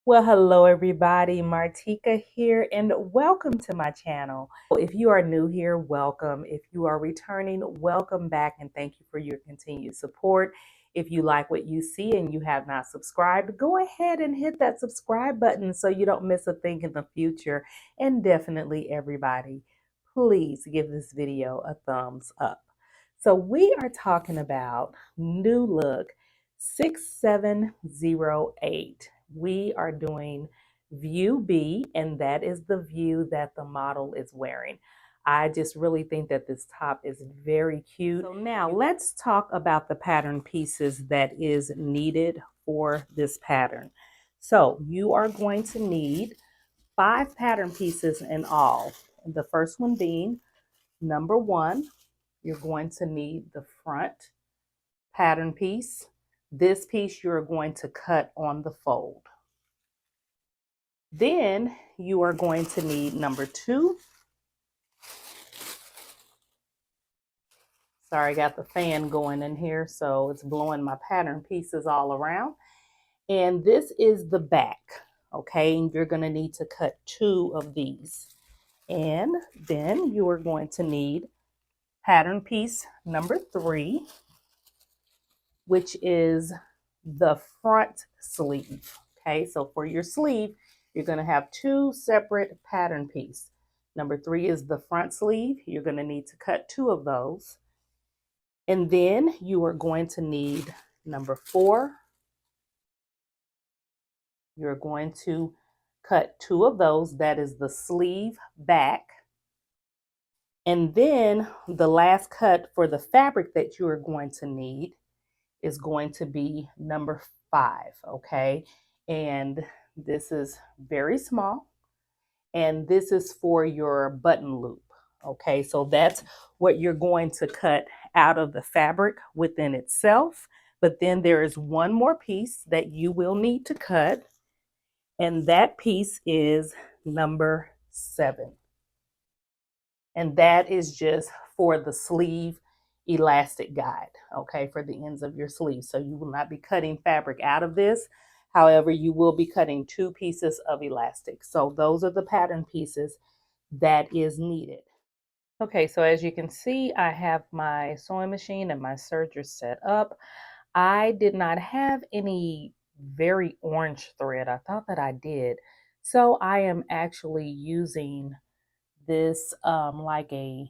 Well, hello everybody, Martika here, and welcome to my channel. If you are new here, welcome. If you are returning, welcome back, and thank you for your continued support. If you like what you see and you have not subscribed, go ahead and hit that subscribe button so you don't miss a thing in the future. And definitely everybody, please give this video a thumbs up. So we are talking about New Look 6708. We are doing view B, and that is the view that the model is wearing. I just really think that this top is very cute. So now let's talk about the pattern pieces that is needed for this pattern. So you are going to need 5 pattern pieces in all. The first one being number 1, you're going to need the front pattern piece. This piece you're going to cut on the fold. Then you are going to need number 2. Sorry, I got the fan going in here, so it's blowing my pattern pieces all around. And this is the back, okay? And you're going to need to cut 2 of these. And then you are going to need pattern piece number 3, which is the front sleeve, okay? So for your sleeve, you're going to have 2 separate pattern pieces. Number 3 is the front sleeve. You're going to need to cut 2 of those. And then you are going to need number 4. You're going to cut 2 of those. That is the sleeve back. And then the last cut for the fabric that you are going to need is going to be number 5, okay? And this is very small. And this is for your button loop, okay? So that's what you're going to cut out of the fabric within itself. But then there is one more piece that you will need to cut, and that piece is number 7. And that is just for the sleeve elastic guide, okay, for the ends of your sleeve. So you will not be cutting fabric out of this. However, you will be cutting 2 pieces of elastic. So those are the pattern pieces that is needed. Okay, so as you can see, I have my sewing machine and my serger set up. I did not have any very orange thread. I thought that I did. So I am actually using this like a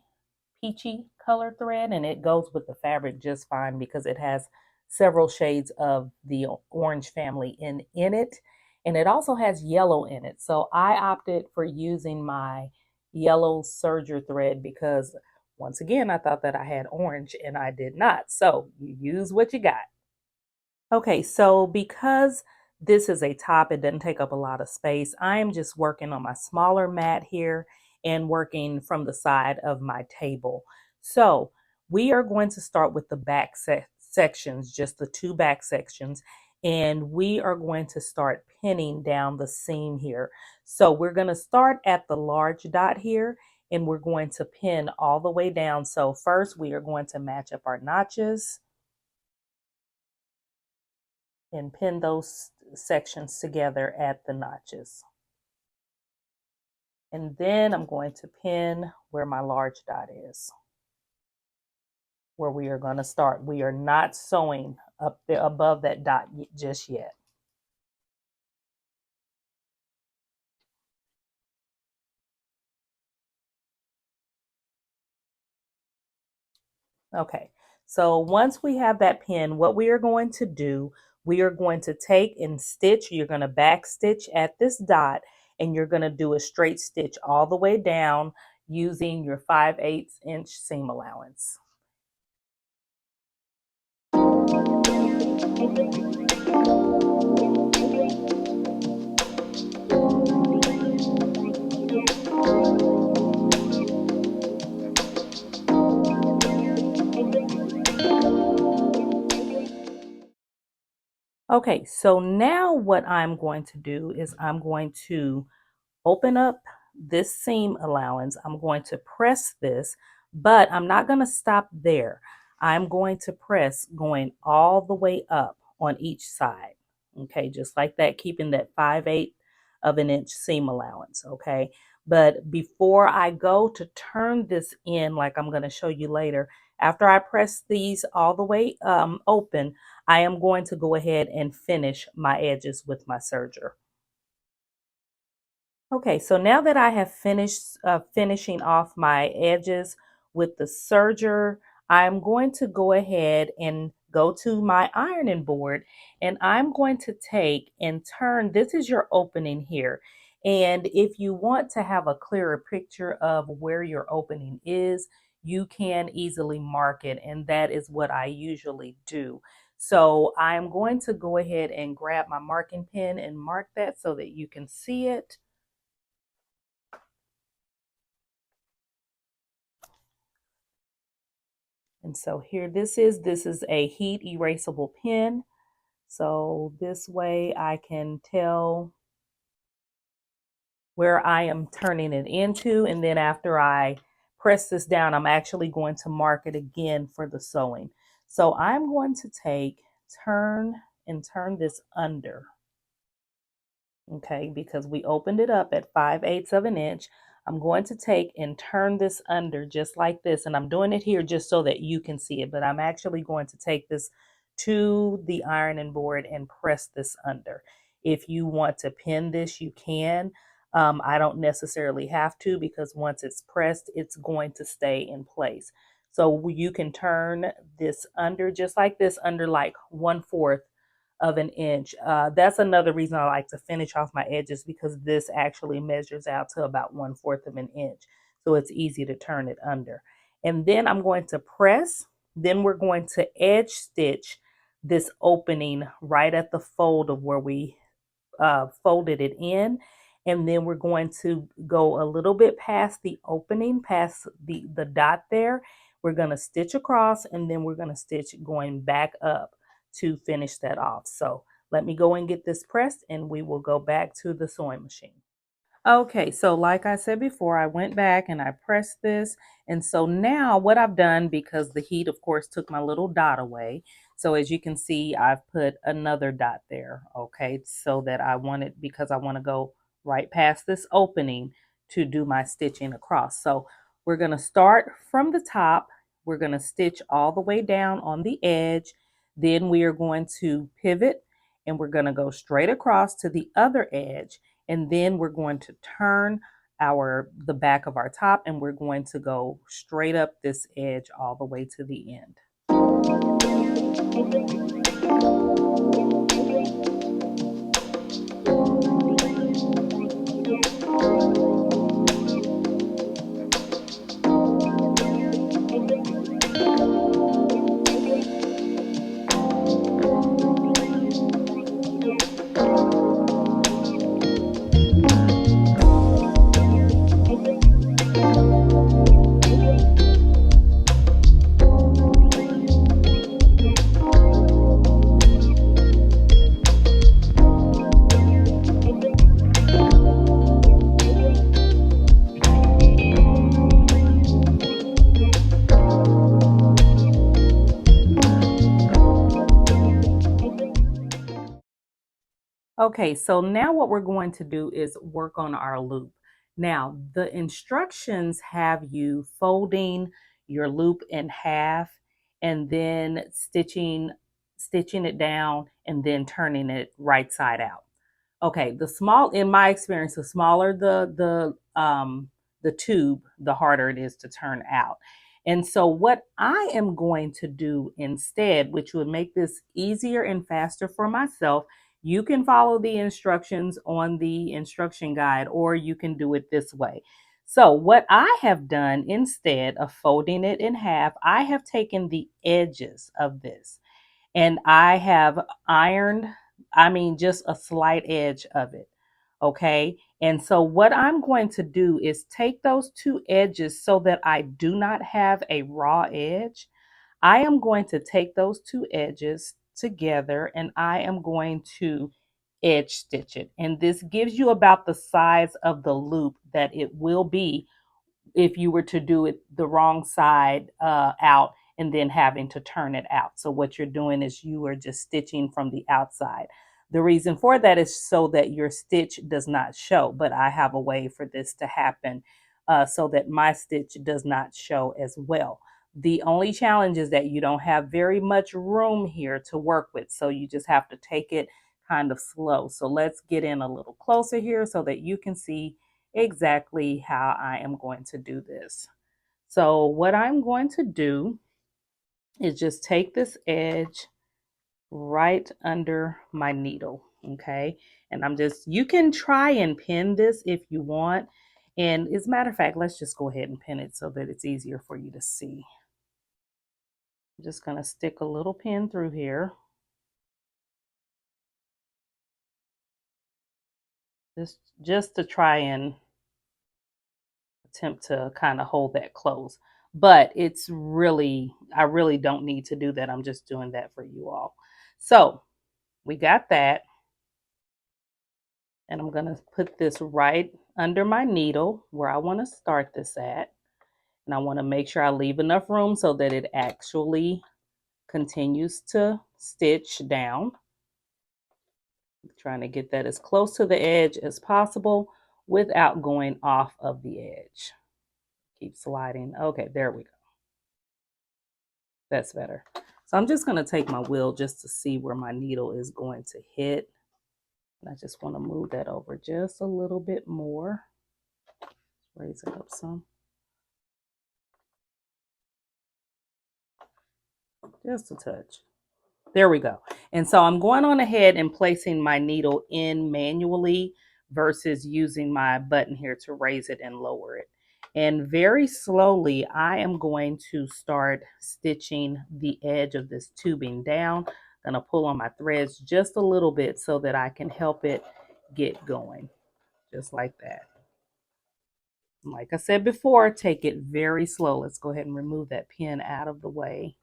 peachy color thread, and it goes with the fabric just fine because it has several shades of the orange family in it, and it also has yellow in it. So I opted for using my yellow serger thread because once again I thought that I had orange and I did not. So you use what you got. Okay, so because this is a top, it doesn't take up a lot of space. I am just working on my smaller mat here and working from the side of my table. So we are going to start with the back sections, just the 2 back sections, and we are going to start pinning down the seam here. So we're going to start at the large dot here, and we're going to pin all the way down. So first we are going to match up our notches and pin those sections together at the notches. And then I'm going to pin where my large dot is, where we are going to start. We are not sewing up there above that dot just yet. Okay, so once we have that pin, what we are going to do, we are going to take and stitch. You're going to back stitch at this dot, and you're going to do a straight stitch all the way down using your 5/8 inch seam allowance. Okay, so now what I'm going to do is I'm going to open up this seam allowance. I'm going to press this, but I'm not going to stop there. I'm going to press going all the way up on each side. Okay, just like that, keeping that 5/8 of an inch seam allowance. Okay, but before I go to turn this in, like I'm going to show you later, after I press these all the way open, I am going to go ahead and finish my edges with my serger. Okay, so now that I have finished finishing off my edges with the serger, I'm going to go ahead and go to my ironing board, and I'm going to take and turn, this is your opening here. And if you want to have a clearer picture of where your opening is, you can easily mark it, and that is what I usually do. So I'm going to go ahead and grab my marking pen and mark that so that you can see it. And so here this is a heat erasable pen. So this way I can tell where I am turning it into. And then after I press this down, I'm actually going to mark it again for the sewing. So I'm going to take, turn and turn this under. Okay, because we opened it up at 5/8 of an inch. I'm going to take and turn this under just like this. And I'm doing it here just so that you can see it, but I'm actually going to take this to the ironing board and press this under. If you want to pin this, you can. I don't necessarily have to because once it's pressed, it's going to stay in place. So you can turn this under just like this, under like 1/4 of an inch. That's another reason I like to finish off my edges, because this actually measures out to about 1/4 of an inch. So it's easy to turn it under. And then I'm going to press, then we're going to edge stitch this opening right at the fold of where we folded it in. And then we're going to go a little bit past the opening, past the dot there. We're going to stitch across, and then we're going to stitch going back up to finish that off. So let me go and get this pressed, and we will go back to the sewing machine. Okay, so like I said before, I went back and I pressed this. And so now what I've done, because the heat, of course, took my little dot away. So as you can see, I've put another dot there, okay, so that I want it, because I want to go right past this opening to do my stitching across. So we're going to start from the top. We're going to stitch all the way down on the edge. Then we are going to pivot, and we're going to go straight across to the other edge, and then we're going to turn the back of our top, and we're going to go straight up this edge all the way to the end. Okay, so now what we're going to do is work on our loop. Now, the instructions have you folding your loop in half and then stitching it down and then turning it right side out. Okay, in my experience, the smaller the tube, the harder it is to turn out. And so what I am going to do instead, which would make this easier and faster for myself, you can follow the instructions on the instruction guide, or you can do it this way. So what I have done, instead of folding it in half, I have taken the edges of this and I have ironed, I mean, just a slight edge of it. Okay. And so what I'm going to do is take those two edges so that I do not have a raw edge. I am going to take those two edges together and I am going to edge stitch it. And this gives you about the size of the loop that it will be if you were to do it the wrong side out and then having to turn it out. So what you're doing is you are just stitching from the outside. The reason for that is so that your stitch does not show, but I have a way for this to happen so that my stitch does not show as well. The only challenge is that you don't have very much room here to work with, so you just have to take it kind of slow. So let's get in a little closer here so that you can see exactly how I am going to do this. So what I'm going to do is just take this edge right under my needle, okay? And you can try and pin this if you want. And as a matter of fact, let's just go ahead and pin it so that it's easier for you to see. I'm just gonna stick a little pin through here. Just to try and attempt to kind of hold that close. But I really don't need to do that. I'm just doing that for you all. So we got that. And I'm gonna put this right under my needle where I wanna start this at. And I wanna make sure I leave enough room so that it actually continues to stitch down. I'm trying to get that as close to the edge as possible without going off of the edge. Keep sliding. Okay, there we go. That's better. So I'm just going to take my wheel just to see where my needle is going to hit. And I just want to move that over just a little bit more. Raise it up some. Just a touch. There we go. And so I'm going on ahead and placing my needle in manually versus using my button here to raise it and lower it. And very slowly, I am going to start stitching the edge of this tubing down. I'm going to pull on my threads just a little bit so that I can help it get going, just like that. Like I said before, take it very slow. Let's go ahead and remove that pin out of the way.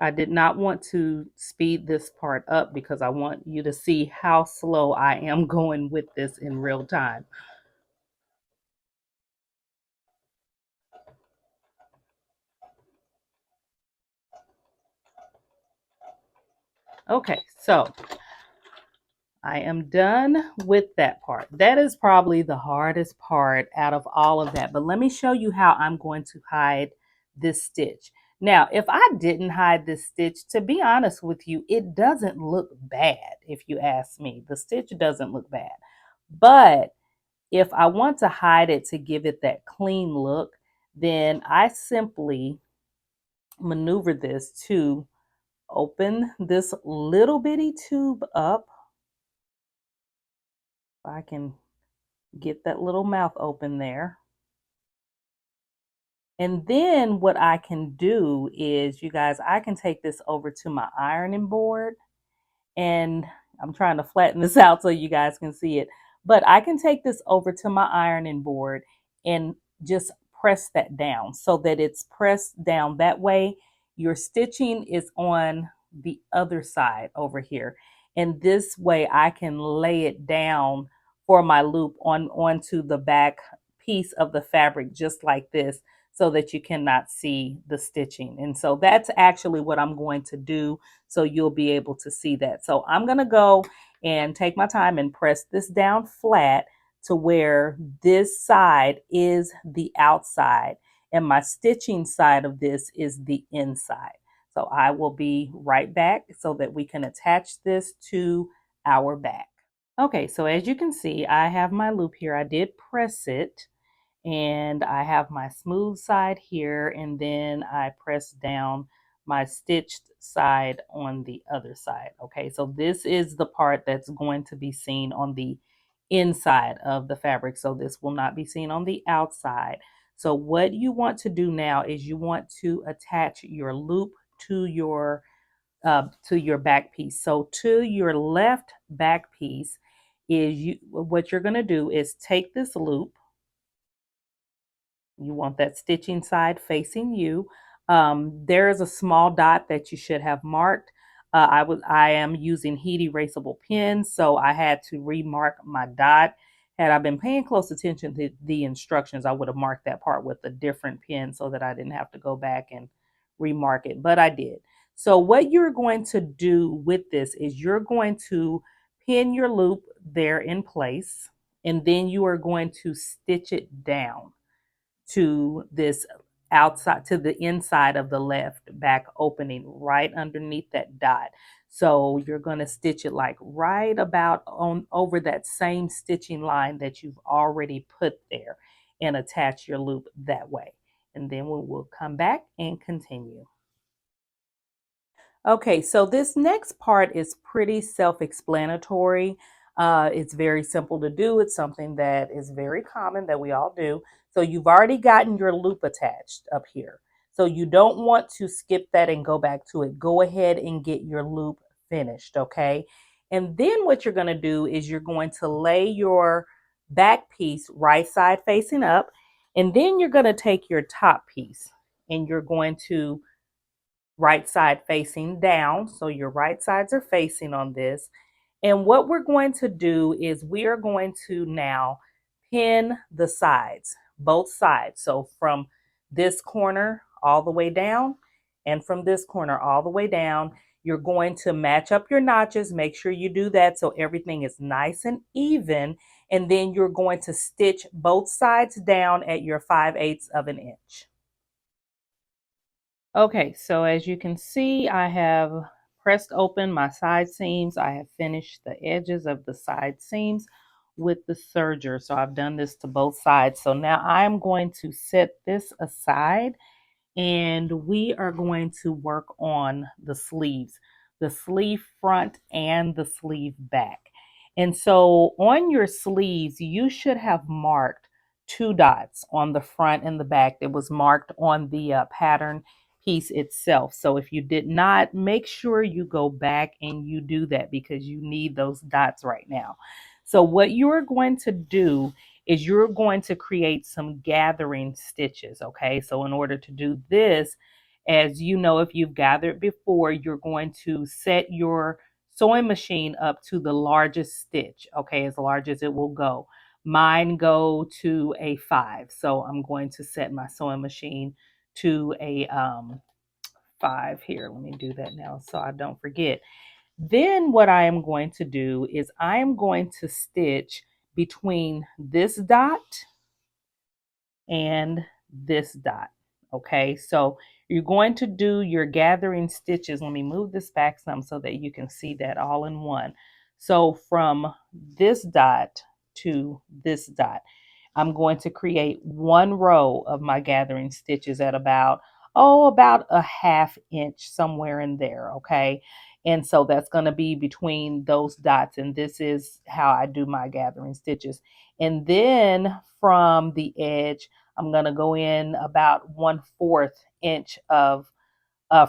I did not want to speed this part up because I want you to see how slow I am going with this in real time. Okay, so I am done with that part. That is probably the hardest part out of all of that. But let me show you how I'm going to hide this stitch. Now, if I didn't hide this stitch, to be honest with you, it doesn't look bad if you ask me. The stitch doesn't look bad. But if I want to hide it to give it that clean look, then I simply maneuver this to open this little bitty tube up. If I can get that little mouth open there. And then what I can do is, you guys, I can take this over to my ironing board, and I'm trying to flatten this out so you guys can see it. But I can take this over to my ironing board and just press that down so that it's pressed down. That way your stitching is on the other side over here. And this way I can lay it down for my loop onto the back piece of the fabric just like this so that you cannot see the stitching. And so that's actually what I'm going to do, so you'll be able to see that. So I'm going to go and take my time and press this down flat to where this side is the outside and my stitching side of this is the inside. So I will be right back so that we can attach this to our back. Okay, so as you can see, I have my loop here. I did press it, and I have my smooth side here, and then I press down my stitched side on the other side. Okay, so this is the part that's going to be seen on the inside of the fabric, so this will not be seen on the outside. So what you want to do now is you want to attach your loop to your back piece. So to your left back piece is what you're going to do is take this loop. You want that stitching side facing you. There is a small dot that you should have marked. I am using heat erasable pens, so I had to remark my dot. Had I been paying close attention to the instructions, I would have marked that part with a different pen so that I didn't have to go back and remark it, but I did. So what you're going to do with this is you're going to pin your loop there in place, and then you are going to stitch it down to this outside, to the inside of the left back opening right underneath that dot. So you're going to stitch it like right about on over that same stitching line that you've already put there, and attach your loop that way. And then we will come back and continue. Okay, so this next part is pretty self-explanatory. It's very simple to do. It's something that is very common that we all do. So you've already gotten your loop attached up here. So you don't want to skip that and go back to it. Go ahead and get your loop finished, okay? And then what you're going to do is you're going to lay your back piece right side facing up, and then you're going to take your top piece and you're going to right side facing down. So your right sides are facing on this. And what we're going to do is we are going to now pin the sides, both sides. So from this corner all the way down and from this corner all the way down, you're going to match up your notches. Make sure you do that so everything is nice and even. And then you're going to stitch both sides down at your 5/8 of an inch. Okay, so as you can see, I have pressed open my side seams. I have finished the edges of the side seams with the serger. So I've done this to both sides. So now I'm going to set this aside, and we are going to work on the sleeves, the sleeve front and the sleeve back. And so on your sleeves, you should have marked two dots on the front and the back that was marked on the pattern piece itself. So if you did not, make sure you go back and you do that because you need those dots right now. So what you're going to do is you're going to create some gathering stitches, okay? So in order to do this, as you know, if you've gathered before, you're going to set your sewing machine up to the largest stitch, okay, as large as it will go. Mine go to a 5, so I'm going to set my sewing machine to a 5 here. Let me do that now so I don't forget. Then what I am going to do is I am going to stitch between this dot and this dot. Okay, so you're going to do your gathering stitches. Let me move this back some so that you can see that all in one. So from this dot to this dot, I'm going to create one row of my gathering stitches at about a ½ inch, somewhere in there, okay? And so that's going to be between those dots, and this is how I do my gathering stitches. And then from the edge, I'm going to go in about 1/4 inch of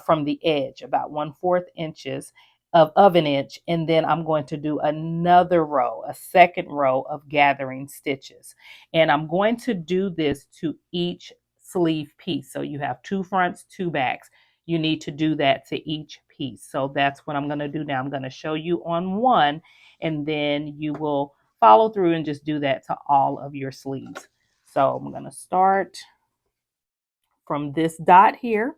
from the edge, about 1/4 inches of an inch, and then I'm going to do another row, a second row of gathering stitches. And I'm going to do this to each sleeve piece. So you have two fronts, two backs. You need to do that to each piece. So that's what I'm going to do now. I'm going to show you on one, and then you will follow through and just do that to all of your sleeves. So I'm going to start from this dot here.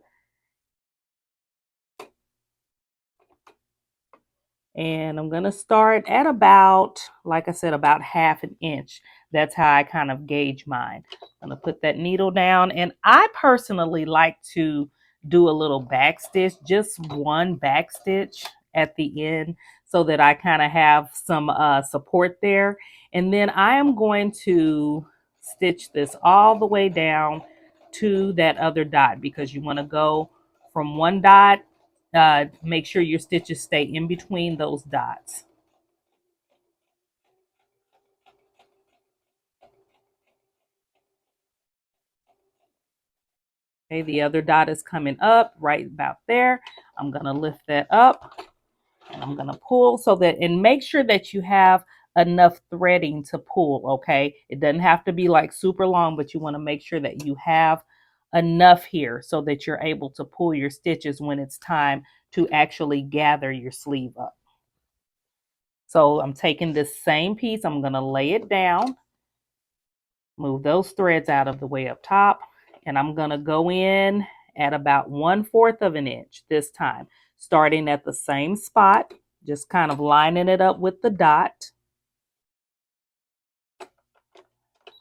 And I'm going to start at about, like I said, about ½ an inch. That's how I kind of gauge mine. I'm going to put that needle down. And I personally like to do a little back stitch, just one back stitch at the end so that I kind of have some support there. And then I am going to stitch this all the way down to that other dot because you want to go from one dot, make sure your stitches stay in between those dots. Okay, the other dot is coming up right about there. I'm going to lift that up and I'm going to pull so that, and make sure that you have enough threading to pull, okay? It doesn't have to be like super long, but you want to make sure that you have enough here so that you're able to pull your stitches when it's time to actually gather your sleeve up. So I'm taking this same piece, I'm going to lay it down, move those threads out of the way up top, and I'm going to go in at about 1/4 of an inch this time, starting at the same spot, just kind of lining it up with the dot.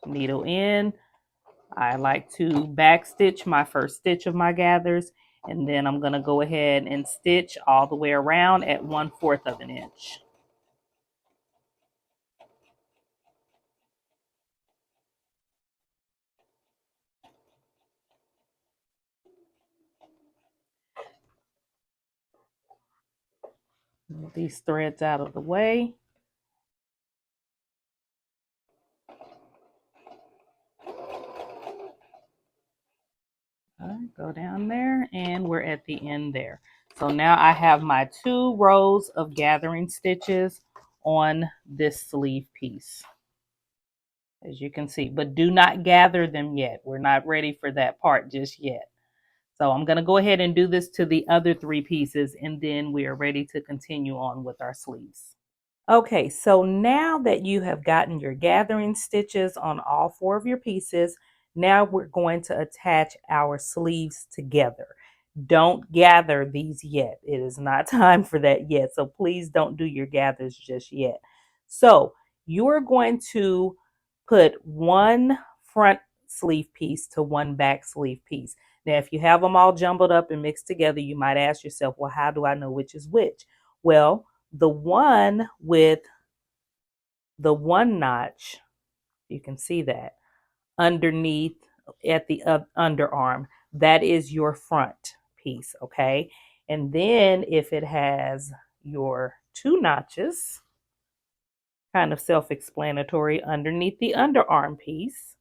Needle in. I like to back stitch my first stitch of my gathers, and then I'm going to go ahead and stitch all the way around at 1/4 of an inch. Move these threads out of the way. Go down there, and we're at the end there. So now I have my 2 rows of gathering stitches on this sleeve piece, as you can see, but do not gather them yet. We're not ready for that part just yet. So I'm going to go ahead and do this to the other 3 pieces, and then we are ready to continue on with our sleeves. Okay, so now that you have gotten your gathering stitches on all 4 of your pieces, now we're going to attach our sleeves together. Don't gather these yet. It is not time for that yet. So please don't do your gathers just yet. So you are going to put one front sleeve piece to one back sleeve piece. Now, if you have them all jumbled up and mixed together, you might ask yourself, well, how do I know which is which? Well, the one with the 1 notch, you can see that underneath at the underarm, that is your front piece, okay? And then if it has your 2 notches, kind of self-explanatory, underneath the underarm piece,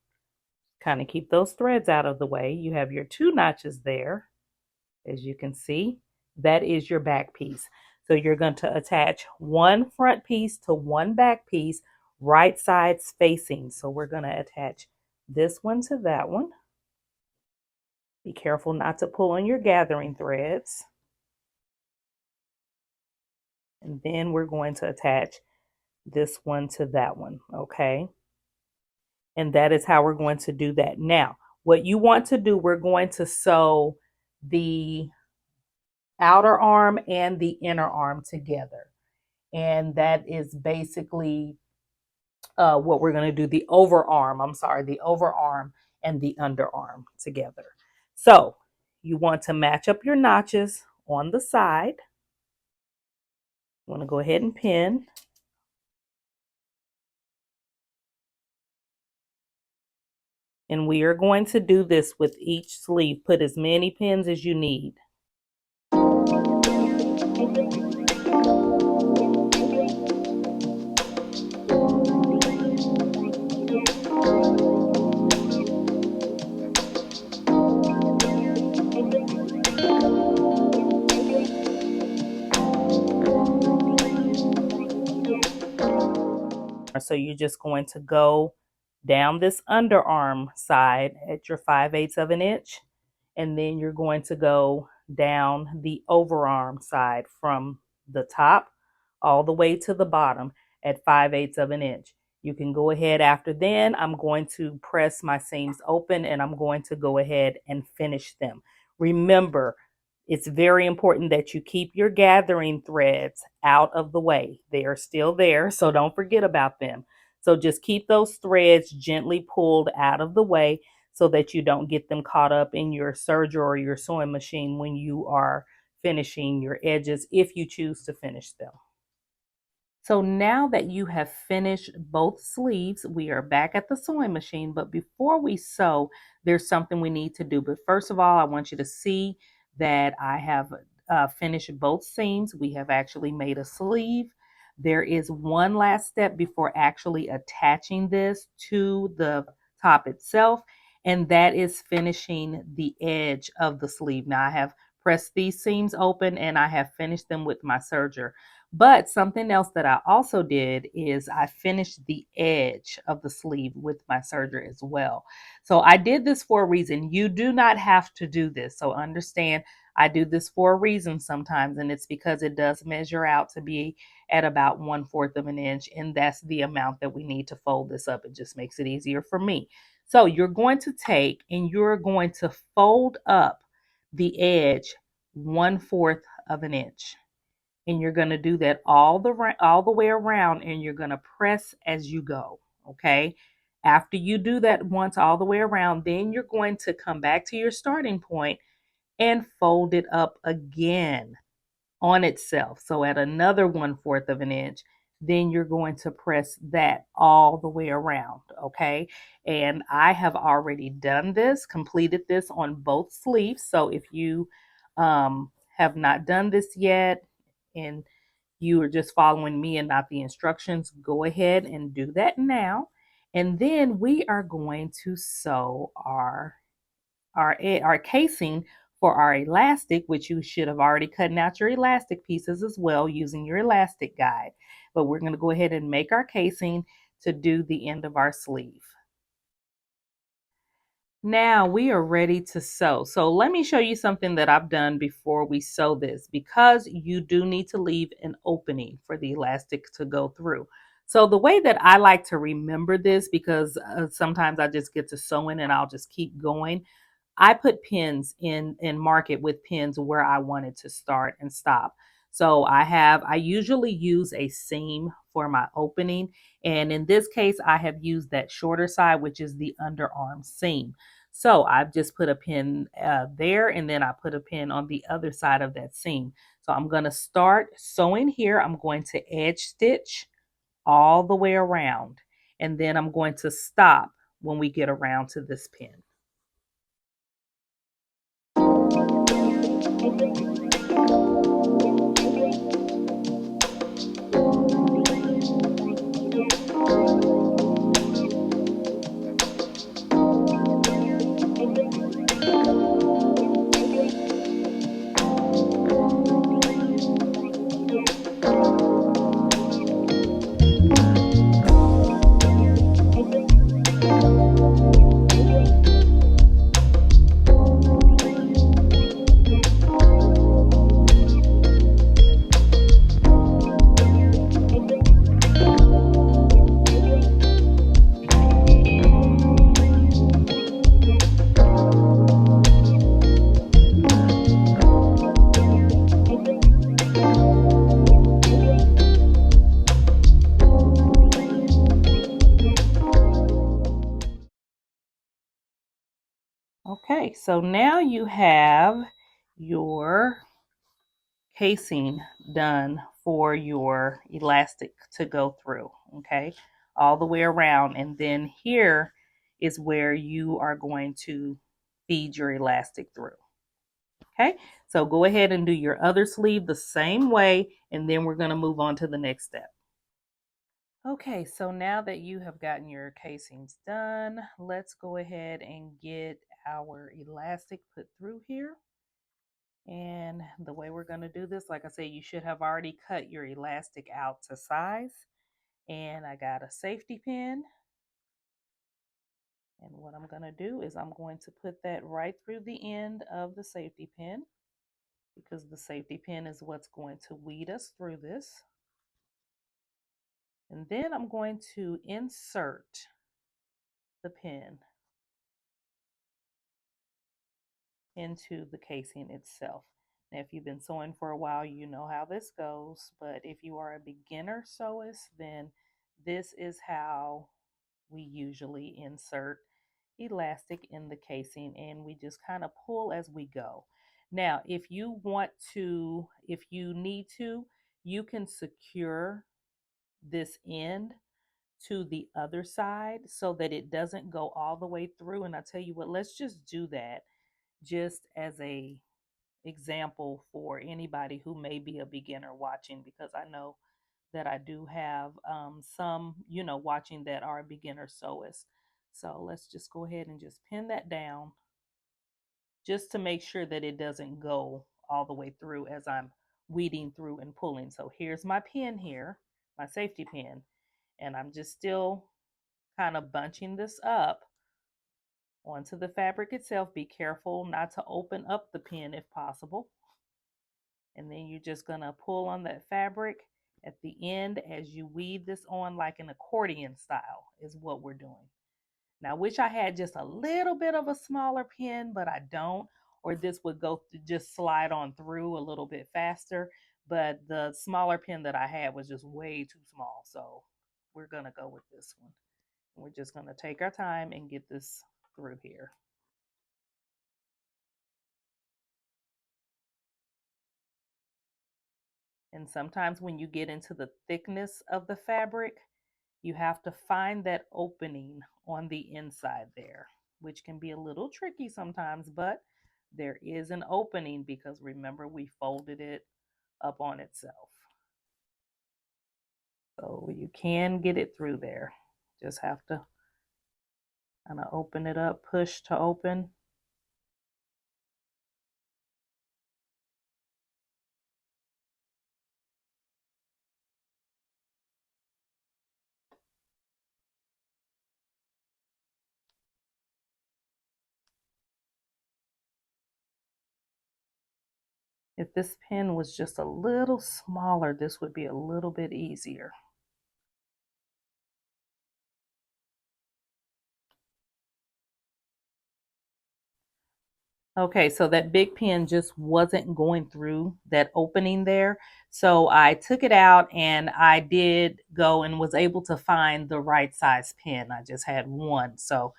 kind of keep those threads out of the way. You have your 2 notches there, as you can see. That is your back piece. So you're going to attach one front piece to one back piece, right sides facing. So we're going to attach this one to that one. Be careful not to pull on your gathering threads. And then we're going to attach this one to that one, okay? And that is how we're going to do that. Now, what you want to do, we're going to sew the outer arm and the inner arm together. And that is basically what we're going to do, the overarm and the underarm together. So you want to match up your notches on the side. You want to go ahead and pin. And we are going to do this with each sleeve. Put as many pins as you need. So you're just going to go down this underarm side at your 5/8 of an inch, and then you're going to go down the overarm side from the top all the way to the bottom at 5/8 of an inch. You can go ahead after then. I'm going to press my seams open and I'm going to go ahead and finish them. Remember, it's very important that you keep your gathering threads out of the way. They are still there, so don't forget about them. So just keep those threads gently pulled out of the way so that you don't get them caught up in your serger or your sewing machine when you are finishing your edges, if you choose to finish them. So now that you have finished both sleeves, we are back at the sewing machine. But before we sew, there's something we need to do. But first of all, I want you to see that I have finished both seams. We have actually made a sleeve. There is one last step before actually attaching this to the top itself, and that is finishing the edge of the sleeve. Now I have pressed these seams open and I have finished them with my serger. But something else that I also did is I finished the edge of the sleeve with my serger as well. So I did this for a reason. You do not have to do this. So understand, I do this for a reason sometimes, and it's because it does measure out to be at about 1/4 of an inch, and that's the amount that we need to fold this up. It just makes it easier for me. So you're going to take and you're going to fold up the edge 1/4 of an inch, and you're going to do that all the way around, and you're going to press as you go. Okay, after you do that once all the way around, then you're going to come back to your starting point and fold it up again on itself, so at another 1/4 of an inch. Then you're going to press that all the way around. Okay, and I have already done this, completed this on both sleeves. So if you have not done this yet and you are just following me and not the instructions, go ahead and do that now. And then we are going to sew our casing for our elastic, which you should have already cut out your elastic pieces as well using your elastic guide. But we're going to go ahead and make our casing to do the end of our sleeve. Now we are ready to sew. So let me show you something that I've done before we sew this, because you do need to leave an opening for the elastic to go through. So the way that I like to remember this, because sometimes I just get to sewing and I'll just keep going, I put pins in and mark it with pins where I wanted to start and stop. So I usually use a seam for my opening. And in this case, I have used that shorter side, which is the underarm seam. So I've just put a pin there, and then I put a pin on the other side of that seam. So I'm going to start sewing here. I'm going to edge stitch all the way around, and then I'm going to stop when we get around to this pin. Okay, so now you have your casing done for your elastic to go through, okay, all the way around. And then here is where you are going to feed your elastic through. Okay, so go ahead and do your other sleeve the same way, and then we're going to move on to the next step. Okay, so now that you have gotten your casings done, let's go ahead and get our elastic put through here. And the way we're going to do this, like I said, you should have already cut your elastic out to size. And I got a safety pin. And what I'm going to do is I'm going to put that right through the end of the safety pin, because the safety pin is what's going to weed us through this. And then I'm going to insert the pin into the casing itself. Now, if you've been sewing for a while, you know how this goes, but if you are a beginner sewist, then this is how we usually insert elastic in the casing, and we just kind of pull as we go. Now, if you want to, if you need to, you can secure this end to the other side so that it doesn't go all the way through. And I tell you what, let's just do that just as a example for anybody who may be a beginner watching, because I know that I do have some, watching that are beginner sewists. So let's just go ahead and just pin that down just to make sure that it doesn't go all the way through as I'm weeding through and pulling. So here's my pin here, my safety pin, and I'm just still kind of bunching this up onto the fabric itself. Be careful not to open up the pin if possible. And then you're just gonna pull on that fabric at the end as you weave this on, like an accordion style is what we're doing. Now, I wish I had just a little bit of a smaller pin, but I don't, or this would go just slide on through a little bit faster. But the smaller pin that I had was just way too small. So we're gonna go with this one. We're just gonna take our time and get this through here. And sometimes when you get into the thickness of the fabric, you have to find that opening on the inside there, which can be a little tricky sometimes, but there is an opening because remember we folded it up on itself. So you can get it through there. Just have to kind of open it up, push to open. If this pin was just a little smaller, this would be a little bit easier. Okay, so that big pin just wasn't going through that opening there. So I took it out and I did go and was able to find the right size pin. I just had one. So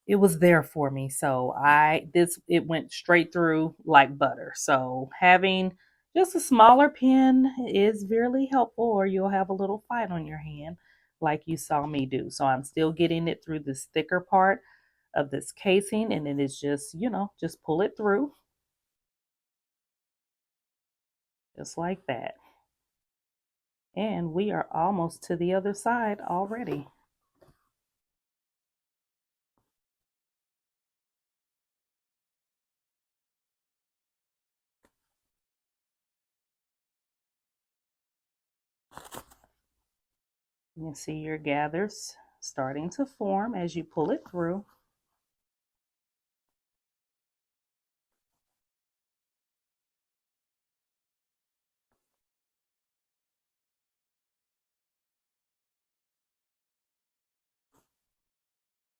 it was there for me. So it went straight through like butter. So having just a smaller pin is really helpful, or you'll have a little fight on your hand like you saw me do. So I'm still getting it through this thicker part of this casing, and it is just, just pull it through just like that. And we are almost to the other side already. You can see your gathers starting to form as you pull it through.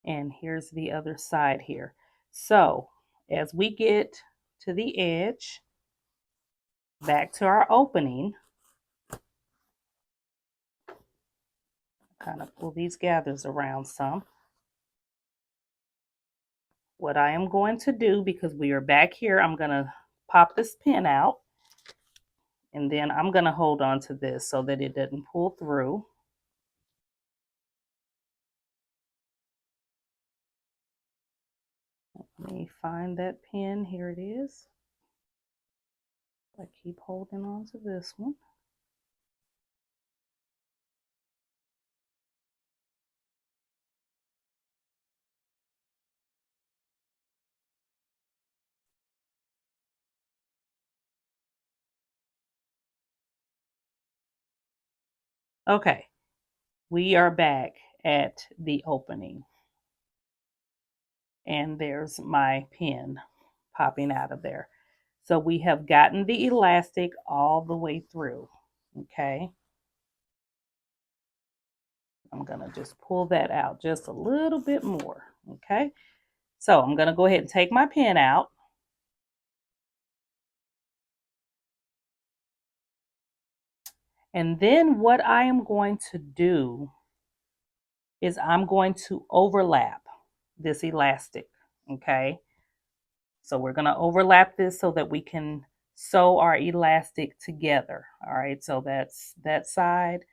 And here's the other side here. So as we get to the edge, back to our opening, kind of pull these gathers around some. What I am going to do, because we are back here, I'm going to pop this pin out, and then I'm going to hold on to this so that it doesn't pull through. Let me find that pin. Here it is. I keep holding on to this one. Okay, we are back at the opening. And there's my pin popping out of there. So we have gotten the elastic all the way through. Okay. I'm going to just pull that out just a little bit more. Okay. So I'm going to go ahead and take my pin out. And then what I am going to do is I'm going to overlap this elastic. Okay. So we're going to overlap this so that we can sew our elastic together. All right. So that's that side.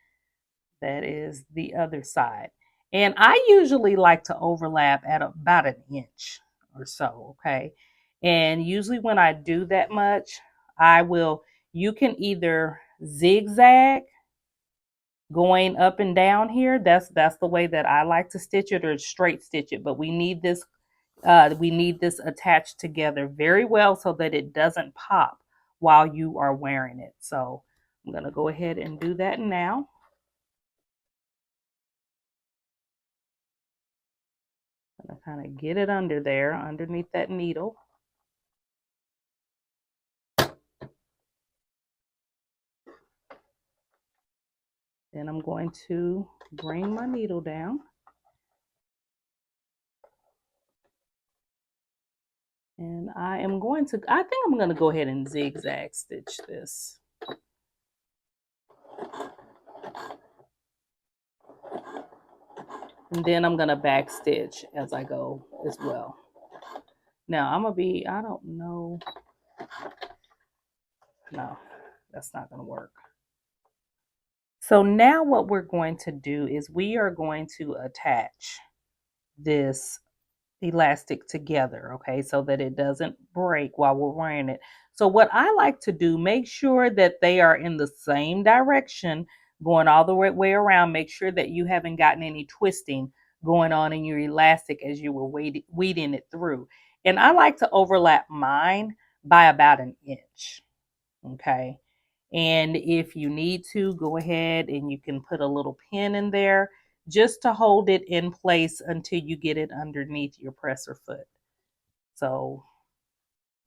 That is the other side. And I usually like to overlap at about an inch or so, okay? And usually when I do that much, you can either zigzag going up and down here. That's the way that I like to stitch it, or straight stitch it. But we need this attached together very well so that it doesn't pop while you are wearing it. So I'm going to go ahead and do that now. I'm going to kind of get it under there, underneath that needle. Then I'm going to bring my needle down. And I think I'm going to go ahead and zigzag stitch this. And then I'm going to back stitch as I go as well. Now I don't know. No, that's not going to work. So now what we're going to do is we are going to attach this elastic together, okay, so that it doesn't break while we're wearing it. So what I like to do, make sure that they are in the same direction, going all the way around. Make sure that you haven't gotten any twisting going on in your elastic as you were weeding it through. And I like to overlap mine by about an inch, okay? And if you need to, go ahead and you can put a little pin in there just to hold it in place until you get it underneath your presser foot. So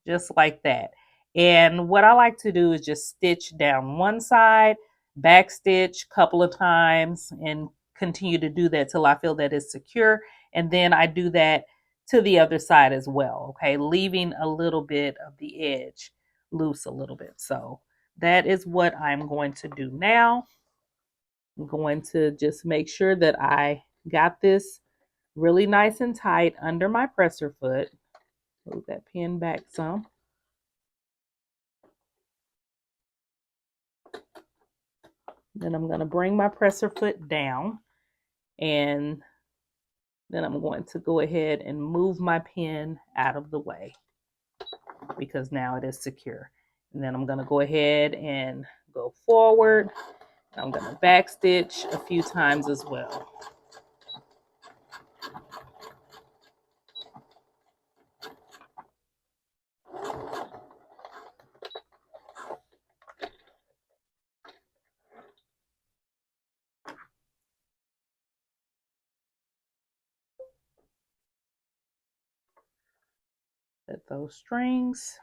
just like that. And what I like to do is just stitch down one side, back stitch a couple of times, and continue to do that till I feel that it's secure. And then I do that to the other side as well, okay, leaving a little bit of the edge loose a little bit. So that is what I'm going to do now. I'm going to just make sure that I got this really nice and tight under my presser foot. Move that pin back some. Then I'm going to bring my presser foot down, and then I'm going to go ahead and move my pin out of the way because now it is secure. And then I'm going to go ahead and go forward. I'm going to back stitch a few times as well. Set those strings.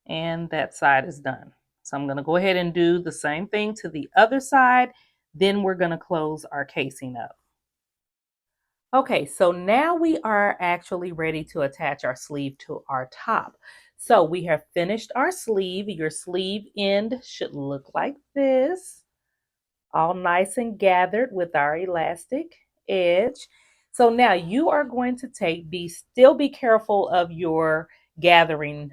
And that side is done. So I'm going to go ahead and do the same thing to the other side. Then we're going to close our casing up. Okay, so now we are actually ready to attach our sleeve to our top. So we have finished our sleeve. Your sleeve end should look like this, all nice and gathered with our elastic edge. So now you are going to still be careful of your gathering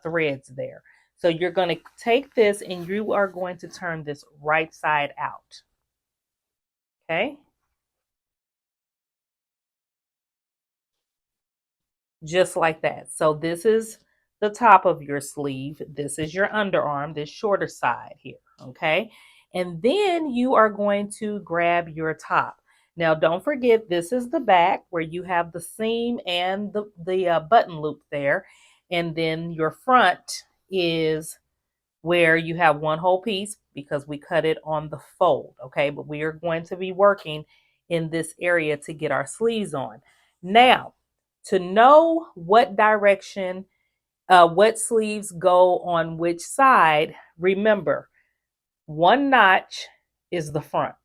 threads there. So you're going to take this and you are going to turn this right side out. Okay. Just like that. So this is the top of your sleeve. This is your underarm, this shorter side here. Okay. And then you are going to grab your top. Now, don't forget, this is the back where you have the seam and the button loop there. And then your front is where you have one whole piece because we cut it on the fold. Okay. But we are going to be working in this area to get our sleeves on. Now, to know what direction, what sleeves go on which side, remember, one notch is the front.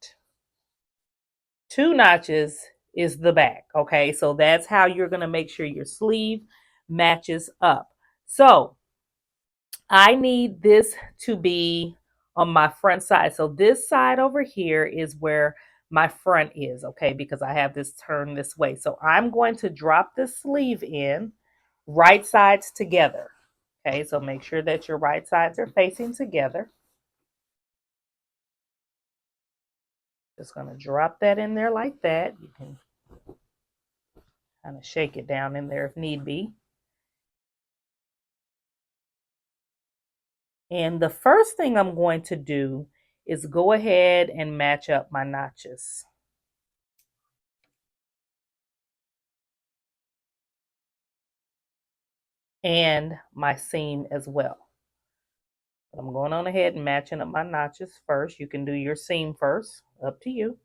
2 notches is the back. Okay, so that's how you're going to make sure your sleeve matches up. So I need this to be on my front side. So this side over here is where my front is, okay, because I have this turned this way. So I'm going to drop the sleeve in right sides together. Okay, so make sure that your right sides are facing together. Just going to drop that in there like that. You can kind of shake it down in there if need be. And the first thing I'm going to do is go ahead and match up my notches. and my seam as well. I'm going on ahead and matching up my notches first. You can do your seam first, up to you.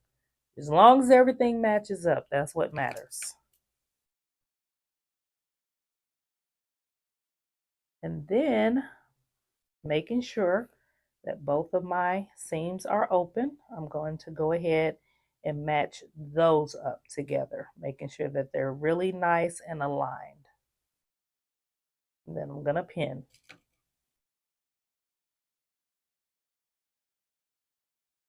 As long as everything matches up, that's what matters. And then making sure that both of my seams are open, I'm going to go ahead and match those up together, making sure that they're really nice and aligned. And then I'm going to pin.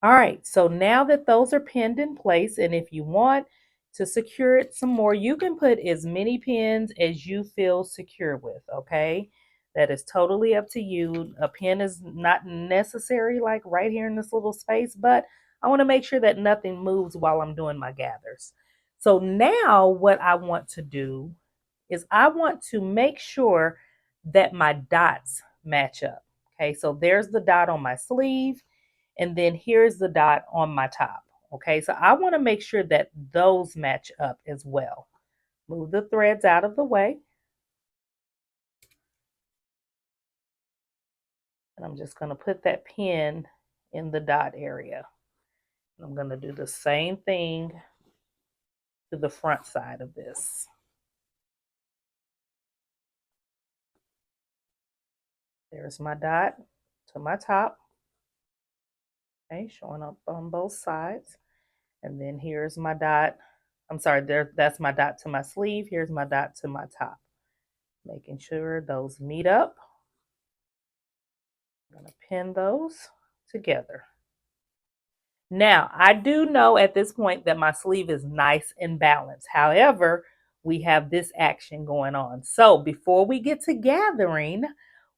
All right, so now that those are pinned in place, and if you want to secure it some more, you can put as many pins as you feel secure with, okay? That is totally up to you. A pin is not necessary like right here in this little space, but I want to make sure that nothing moves while I'm doing my gathers. So now what I want to do is I want to make sure that my dots match up. Okay, so there's the dot on my sleeve, and then here's the dot on my top. Okay, so I want to make sure that those match up as well. Move the threads out of the way. And I'm just going to put that pin in the dot area. I'm going to do the same thing to the front side of this. There's my dot to my top. Okay, showing up on both sides. And then here's my dot. I'm sorry, that's my dot to my sleeve. Here's my dot to my top. Making sure those meet up. I'm going to pin those together. Now, I do know at this point that my sleeve is nice and balanced. However, we have this action going on. So before we get to gathering,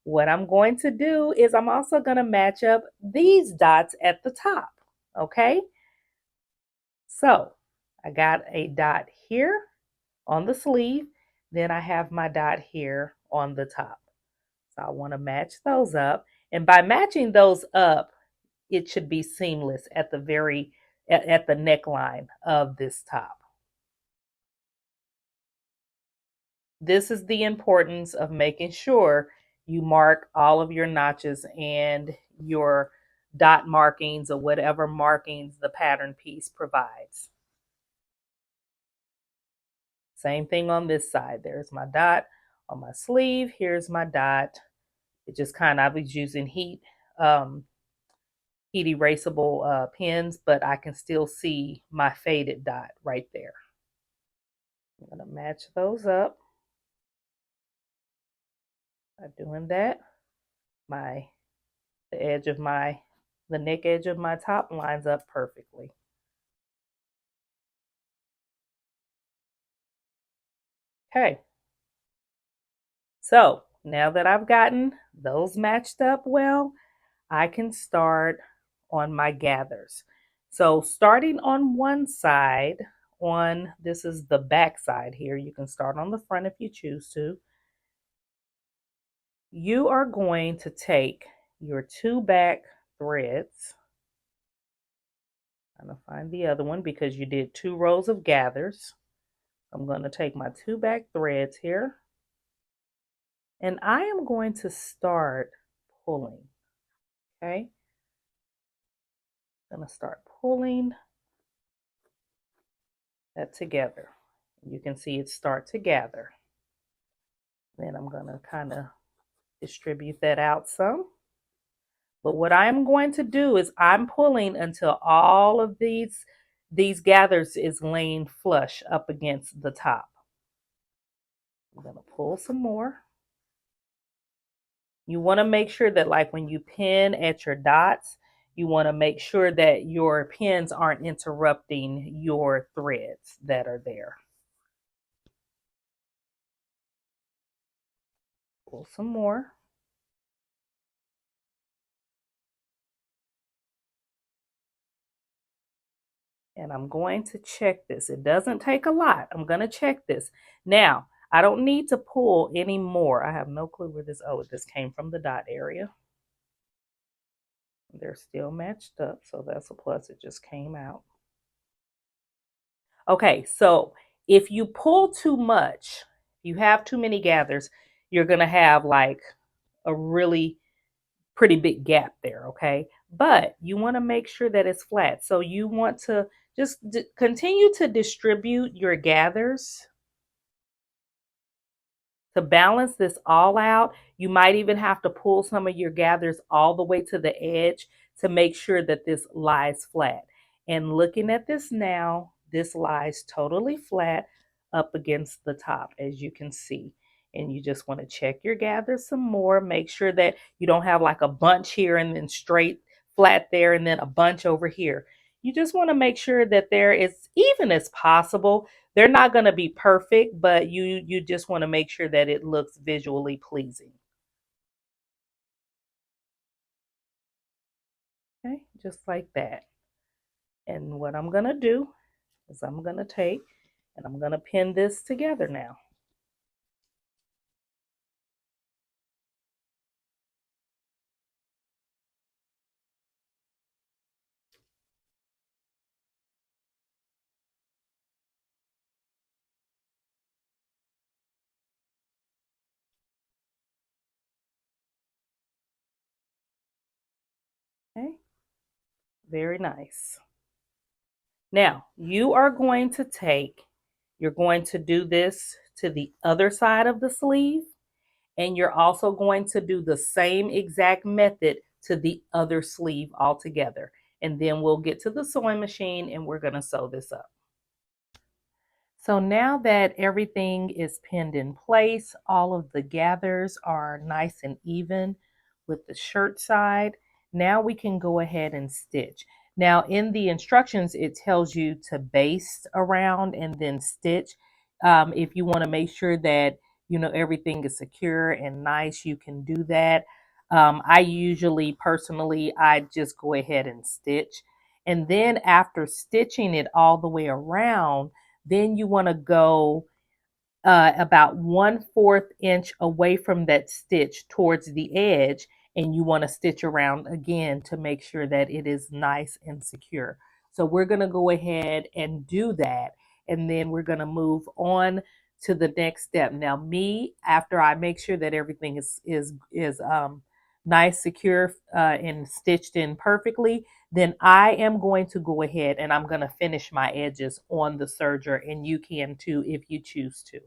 what I'm going to do is I'm also going to match up these dots at the top. Okay? So I got a dot here on the sleeve. Then I have my dot here on the top. So I want to match those up. And by matching those up, it should be seamless at the neckline of this top. This is the importance of making sure you mark all of your notches and your dot markings or whatever markings the pattern piece provides. Same thing on this side. There's my dot on my sleeve. Here's my dot. It just kind of, I was using heat erasable pins, but I can still see my faded dot right there. I'm going to match those up. By doing that, the neck edge of my top lines up perfectly. Okay. So now that I've gotten those matched up well, I can start on my gathers. So starting on one side, this is the back side here. You can start on the front if you choose to. You are going to take your two back threads. I'm going to find the other one because you did 2 rows of gathers. I'm going to take my 2 back threads here, and I am going to start pulling. Okay, I'm going to start pulling that together. You can see it start to gather. Then I'm going to kind of distribute that out some. But what I'm going to do is I'm pulling until all of these gathers is laying flush up against the top. I'm going to pull some more. You want to make sure that, like, when you pin at your dots, you want to make sure that your pins aren't interrupting your threads that are there. Pull some more. And I'm going to check this. It doesn't take a lot. I'm going to check this. Now, I don't need to pull any more. I have no clue where this came from the dot area. They're still matched up, so that's a plus. It just came out. Okay, so if you pull too much, you have too many gathers, you're going to have like a really pretty big gap there, okay? But you want to make sure that it's flat. So you want to just continue to distribute your gathers to balance this all out. You might even have to pull some of your gathers all the way to the edge to make sure that this lies flat. And looking at this now, this lies totally flat up against the top, as you can see. And you just want to check your gathers some more. Make sure that you don't have like a bunch here and then straight flat there and then a bunch over here. You just want to make sure that they're as even as possible. They're not going to be perfect, but you just want to make sure that it looks visually pleasing. Okay, just like that. And what I'm going to do is I'm going to take and I'm going to pin this together now. Okay, very nice. Now, you're going to do this to the other side of the sleeve, and you're also going to do the same exact method to the other sleeve altogether. And then we'll get to the sewing machine and we're going to sew this up. So now that everything is pinned in place, all of the gathers are nice and even with the shirt side. Now we can go ahead and stitch. Now in the instructions, it tells you to baste around and then stitch. If you want to make sure that everything is secure and nice, you can do that. I usually personally, I just go ahead and stitch. And then after stitching it all the way around, then you want to go about 1/4 inch away from that stitch towards the edge, and you want to stitch around again to make sure that it is nice and secure. So we're going to go ahead and do that, and then we're going to move on to the next step. Now, me, after I make sure that everything is nice, secure, and stitched in perfectly, then I am going to go ahead and I'm going to finish my edges on the serger, and you can too if you choose to.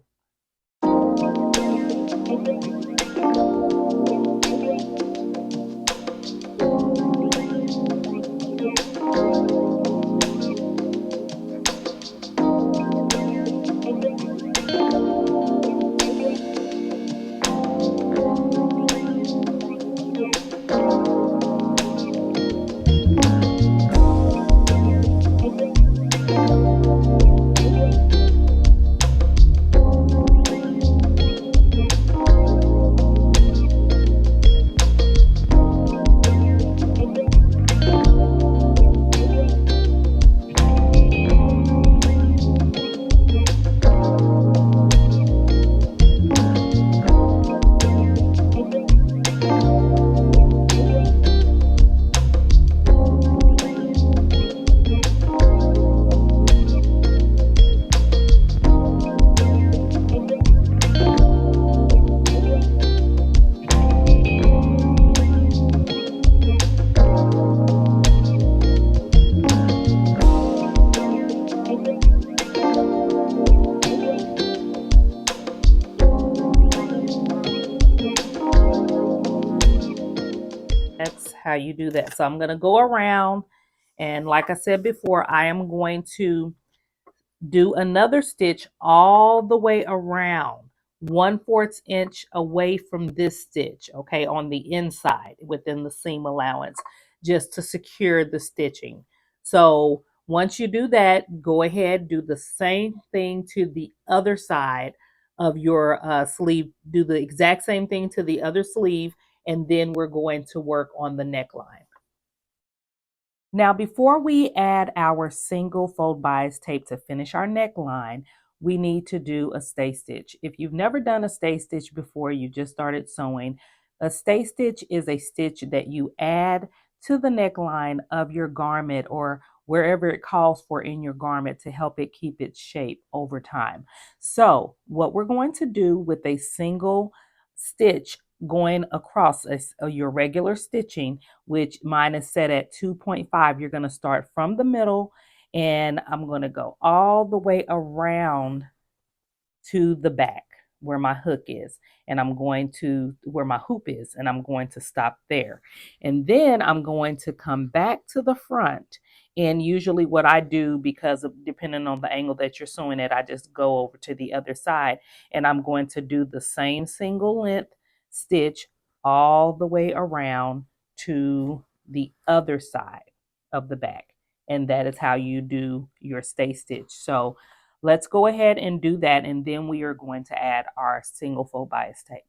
That's how you do that. So I'm going to go around, and like I said before, I am going to do another stitch all the way around 1/4 inch away from this stitch, okay, on the inside within the seam allowance, just to secure the stitching. So once you do that, go ahead, do the same thing to the other side of your sleeve. Do the exact same thing to the other sleeve, and then we're going to work on the neckline. Now, before we add our single fold bias tape to finish our neckline, we need to do a stay stitch. If you've never done a stay stitch before, you just started sewing, a stay stitch is a stitch that you add to the neckline of your garment or wherever it calls for in your garment to help it keep its shape over time. So what we're going to do with a single stitch going across your regular stitching, which mine is set at 2.5. You're going to start from the middle, and I'm going to go all the way around to the back where my hook is, and I'm going to where my hoop is, and I'm going to stop there. And then I'm going to come back to the front. And usually what I do, because of depending on the angle that you're sewing at, I just go over to the other side, and I'm going to do the same single length stitch all the way around to the other side of the back. And that is how you do your stay stitch. So let's go ahead and do that, and then we are going to add our single fold bias tape.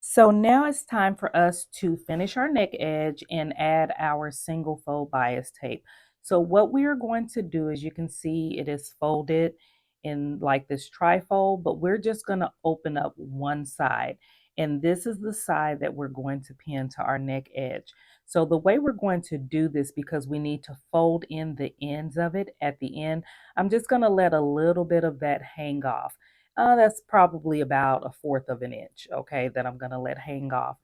So now it's time for us to finish our neck edge and add our single fold bias tape. So what we are going to do, as you can see, it is folded in like this trifold, but we're just going to open up one side. And this is the side that we're going to pin to our neck edge. So the way we're going to do this, because we need to fold in the ends of it at the end, I'm just going to let a little bit of that hang off. That's probably about 1/4 of an inch, okay, that I'm going to let hang off.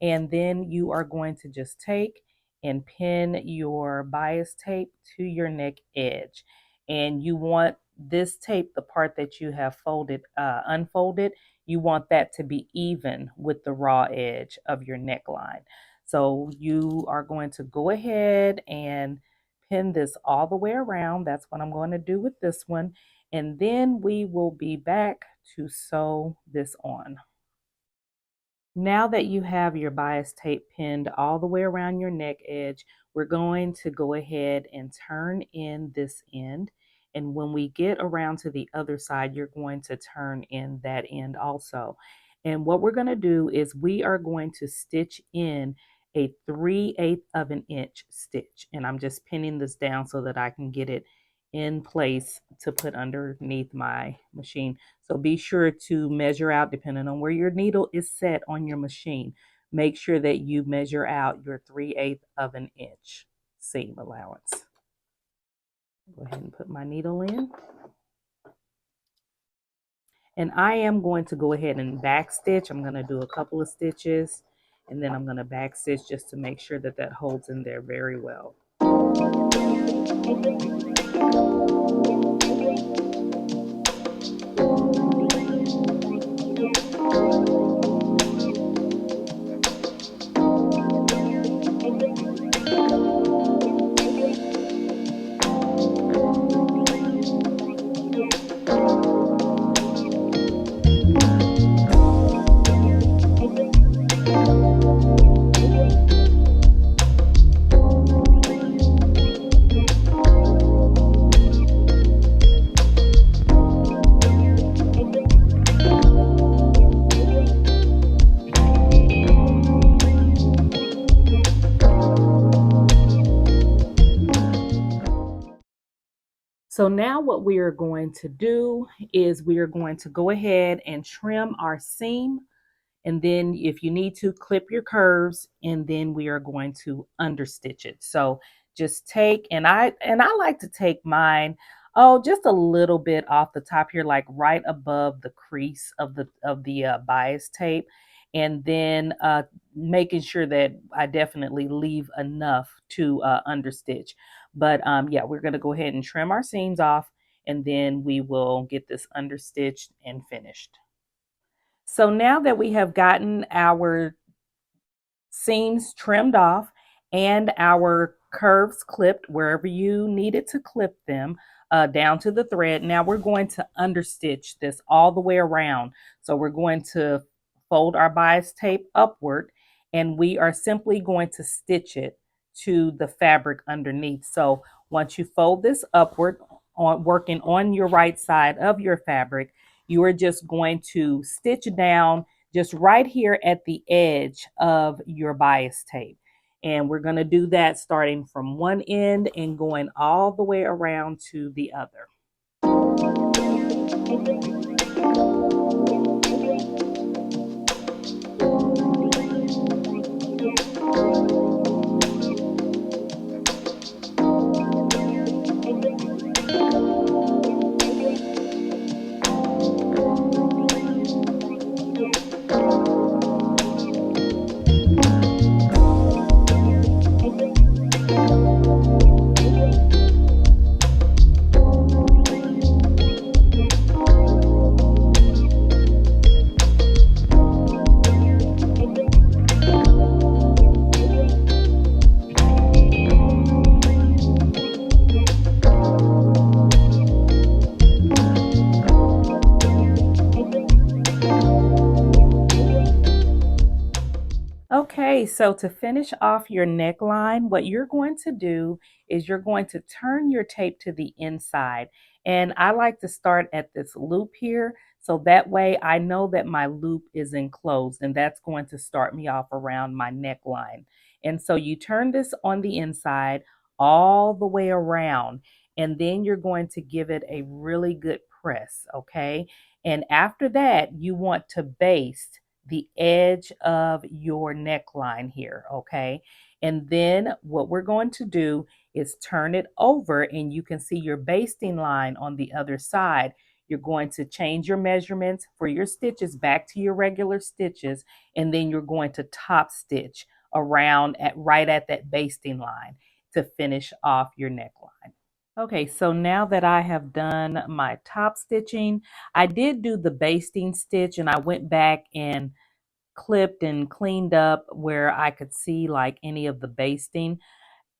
And then you are going to just take and pin your bias tape to your neck edge. And you want this tape, the part that you have folded, unfolded, you want that to be even with the raw edge of your neckline. So you are going to go ahead and pin this all the way around. That's what I'm going to do with this one. And then we will be back to sew this on. Now that you have your bias tape pinned all the way around your neck edge, we're going to go ahead and turn in this end. And when we get around to the other side, you're going to turn in that end also. And what we're going to do is we are going to stitch in a 3/8 of an inch stitch. And I'm just pinning this down so that I can get it in place to put underneath my machine. So be sure to measure out, depending on where your needle is set on your machine. Make sure that you measure out your 3/8 of an inch seam allowance. Go ahead and put my needle in. And I am going to go ahead and back stitch. I'm going to do a couple of stitches and then I'm going to back stitch just to make sure that that holds in there very well. So now what we are going to do is we are going to go ahead and trim our seam. And then if you need to, clip your curves, and then we are going to understitch it. So just take, and I like to take mine, oh, just a little bit off the top here, like right above the crease of the bias tape. And then making sure that I definitely leave enough to understitch. But yeah, we're going to go ahead and trim our seams off, and then we will get this understitched and finished. So now that we have gotten our seams trimmed off and our curves clipped wherever you needed to clip them, down to the thread, now we're going to understitch this all the way around. So we're going to fold our bias tape upward, and we are simply going to stitch it to the fabric underneath. So once you fold this upward, working on your right side of your fabric, you are just going to stitch down just right here at the edge of your bias tape. And we're going to do that starting from one end and going all the way around to the other. Okay, so to finish off your neckline, what you're going to do is you're going to turn your tape to the inside. And I like to start at this loop here. So that way I know that my loop is enclosed, and that's going to start me off around my neckline. And so you turn this on the inside all the way around, and then you're going to give it a really good press, okay? And after that, you want to baste the edge of your neckline here, okay? And then what we're going to do is turn it over, and you can see your basting line on the other side. You're going to change your measurements for your stitches back to your regular stitches, and then you're going to top stitch around at right at that basting line to finish off your neckline. Okay, so now that I have done my top stitching, I did do the basting stitch, and I went back and clipped and cleaned up where I could see like any of the basting.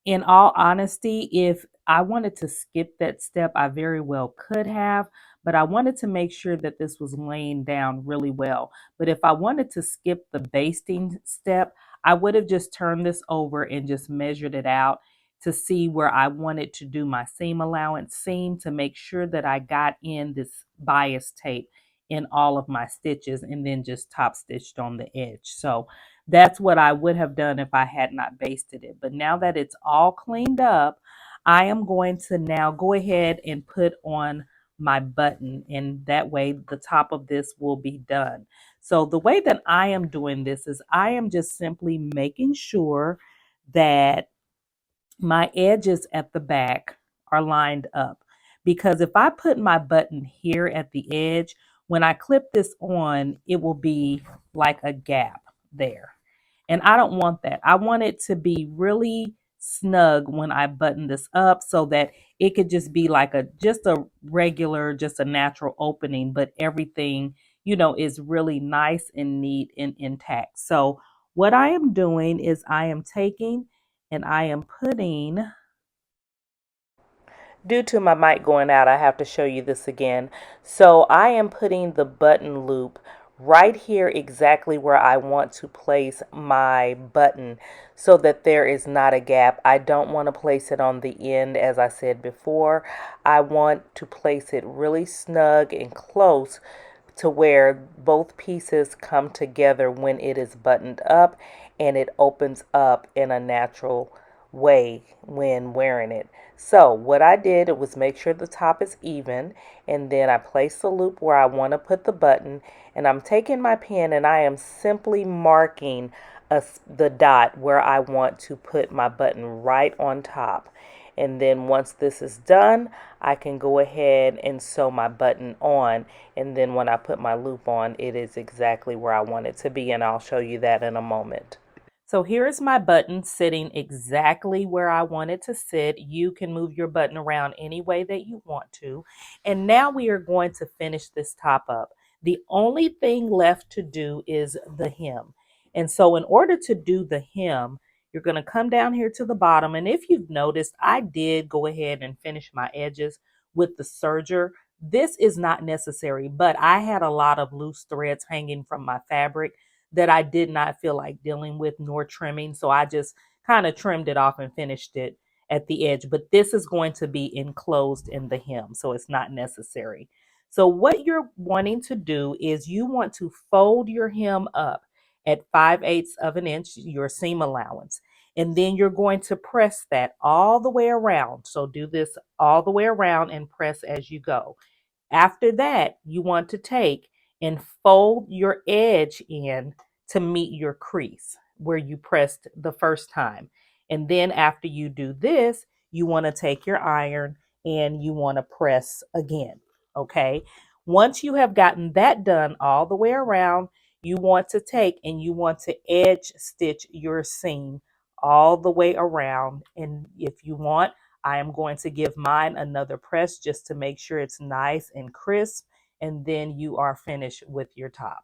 In all honesty, if I wanted to skip that step, I very well could have, but I wanted to make sure that this was laying down really well. But if I wanted to skip the basting step, I would have just turned this over and just measured it out to see where I wanted to do my seam allowance seam to make sure that I got in this bias tape in all of my stitches, and then just top stitched on the edge. So that's what I would have done if I had not basted it. But now that it's all cleaned up, I am going to now go ahead and put on my button, and that way the top of this will be done. So the way that I am doing this is I am just simply making sure that my edges at the back are lined up. Because if I put my button here at the edge, when I clip this on, it will be like a gap there. And I don't want that. I want it to be really snug when I button this up so that it could just be like just a regular, just a natural opening, but everything, is really nice and neat and intact. So what I am doing is I am taking and I am putting, due to my mic going out, I have to show you this again. So I am putting the button loop right here exactly where I want to place my button so that there is not a gap. I don't want to place it on the end as I said before. I want to place it really snug and close to where both pieces come together when it is buttoned up and it opens up in a natural way when wearing it. So what I did was make sure the top is even, and then I placed the loop where I want to put the button, and I'm taking my pen and I am simply marking the dot where I want to put my button right on top. And then once this is done, I can go ahead and sew my button on. And then when I put my loop on, it is exactly where I want it to be. And I'll show you that in a moment. So here is my button sitting exactly where I want it to sit. You can move your button around any way that you want to. And now we are going to finish this top up. The only thing left to do is the hem. And so in order to do the hem, you're going to come down here to the bottom. And if you've noticed, I did go ahead and finish my edges with the serger. This is not necessary, but I had a lot of loose threads hanging from my fabric that I did not feel like dealing with nor trimming. So I just kind of trimmed it off and finished it at the edge. But this is going to be enclosed in the hem, so it's not necessary. So what you're wanting to do is you want to fold your hem up at 5/8 of an inch, your seam allowance. And then you're going to press that all the way around. So do this all the way around and press as you go. After that, you want to take and fold your edge in to meet your crease where you pressed the first time. And then after you do this, you want to take your iron and you want to press again. Okay. Once you have gotten that done all the way around, you want to take and you want to edge stitch your seam all the way around. And if you want, I am going to give mine another press just to make sure it's nice and crisp, and then you are finished with your top.